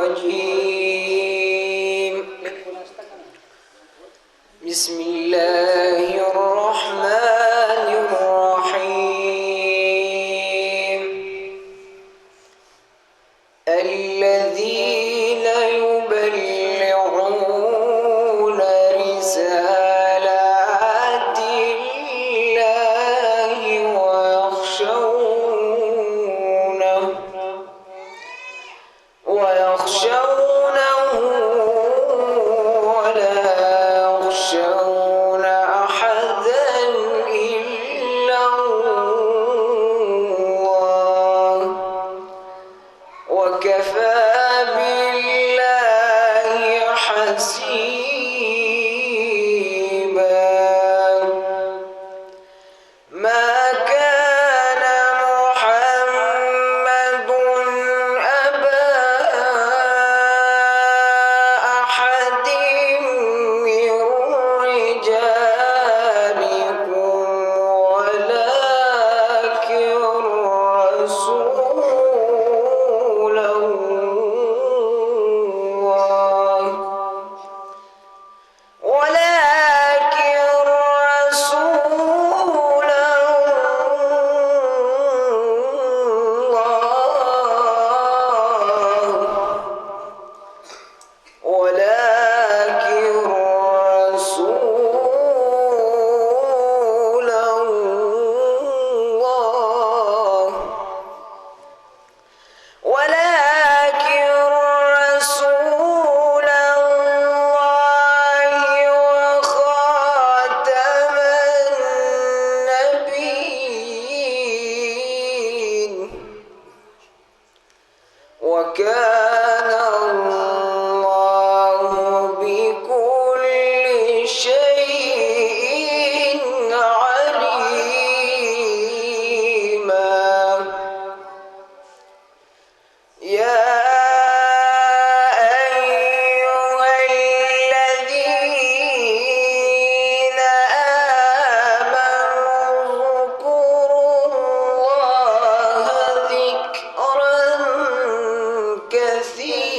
الرجيم. بسم الله الرحمن الرحيم. الذين يبلغون رسالات الله ويخشونه ولا يخشون أحدا إلا الله وكفى بالله حسيبا. ما كان محمد أبا أحد من رجالكم ولكن رسول الله وخاتم النبيين وكان الله بكل شيء عليما. يا أيها الذين آمنوا اذكروا الله ذكرا كثيرا